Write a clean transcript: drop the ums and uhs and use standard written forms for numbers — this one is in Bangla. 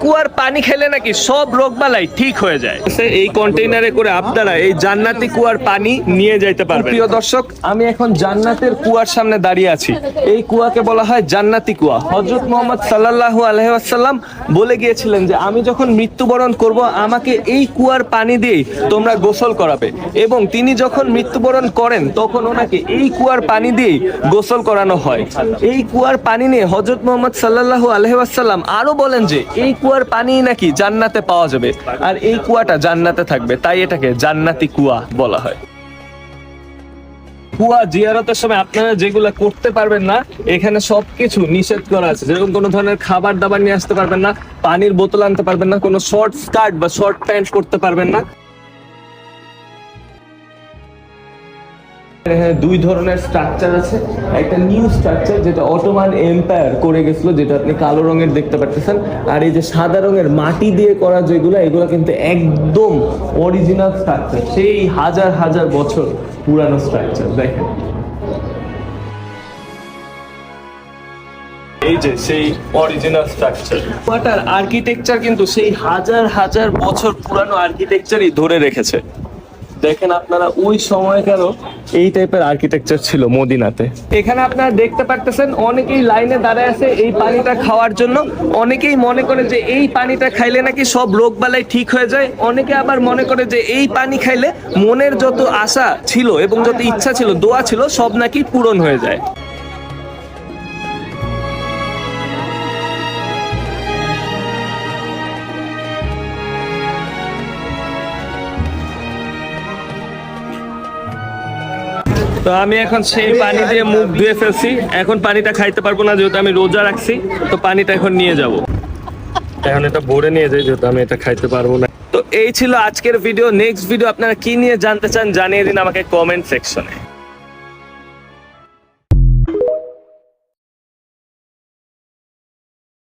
কুয়ার পানি খেলে নাকি সব রোগবালাই ঠিক হয়ে যায়। এই কন্টেইনারে করে আপনারা এই জান্নাতি কুয়ার পানি নিয়ে যাইতে পারবেন। প্রিয় দর্শক, আমি এখন জান্নাতের কুয়ার সামনে দাঁড়িয়ে আছি। এই কুয়াকে বলা হয় জান্নাতি কুয়া। হযরত মুহাম্মদ সাল্লাল্লাহু আলাইহি ওয়াসাল্লাম বলে গিয়েছিলেন যে আমি যখন মৃত্যুবরণ করব আমাকে এই কুয়ার পানি দিয়ে তোমরা গোসল করাবে, এবং তিনি যখন মৃত্যুবরণ করেন তখন ওনাকে এই কুয়ার পানি দিয়ে গোসল করানো হয়। এই কুয়ার পানি নিয়ে হযরত মুহাম্মদ সাল্লাল্লাহু আলাইহি ওয়াসাল্লাম আরো বলেন যে এই কুয়ার পানি নাকি জান্নাতে পাওয়া যাবে, আর এই কুয়াটা জান্নাতে থাকবে, তাই এটাকে জান্নাতি কুয়া বলা হয়। কুয়া জিয়ারতের সময় আপনারা যেগুলা করতে পারবেন না, এখানে সবকিছু নিষেধ করা আছে। যেরকম কোনো ধরনের খাবার দাবার নিয়ে আসতে পারবেন না, পানির বোতল আনতে পারবেন না, কোনো শর্ট স্কার্ট বা শর্ট প্যান্ট করতে পারবেন না। হ্যাঁ, দুই ধরনের স্ট্রাকচার আছে। একটা নিউ স্ট্রাকচার যেটা অটোমান এম্পায়ার করে গেছিল, যেটা আপনি কালো রঙের দেখতে পাচ্ছেন, আর এই যে সাদা রঙের মাটি দিয়ে করা যেগুলো, এগুলো কিন্তু একদম অরিজিনাল স্ট্রাকচার, সেই হাজার হাজার বছর পুরানো স্ট্রাকচার। দেখেন এই যে সেই অরিজিনাল স্ট্রাকচার। কুয়াটার আর্কিটেকচার কিন্তু সেই হাজার হাজার বছর পুরানো আর্কিটেকচারই ধরে রেখেছে। দেখেন আপনারা ওই সময়কারও এই টাইপের আর্কিটেকচার ছিল মদিনাতে। এখানে আপনারা দেখতে পারতেছেন অনেকেই লাইনে দাঁড়ায় আছে এই পানিটা খাওয়ার জন্য। অনেকেই মনে করে যে এই পানিটা খাইলে নাকি সব রোগ বালাই ঠিক হয়ে যায়। অনেকে আবার মনে করে যে এই পানি খাইলে মনের যত আশা ছিল এবং যত ইচ্ছা ছিল, দোয়া ছিল, সব নাকি পূরণ হয়ে যায়। তো আমি এখন সেই পানি দিয়ে মুখ ধুয়ে ফেলছি। এখন পানিটা খাইতে পারবো না, যেহেতু আমি রোজা রাখছি। তো পানিটা এখন নিয়ে যাব, এখন এটা ভরে নিয়ে যাই, যেহেতু আমি এটা খাইতে পারবো না। তো এই ছিল আজকের ভিডিও। নেক্সট ভিডিও আপনারা কি নিয়ে জানতে চান জানিয়ে দিন আমাকে কমেন্ট সেকশনে।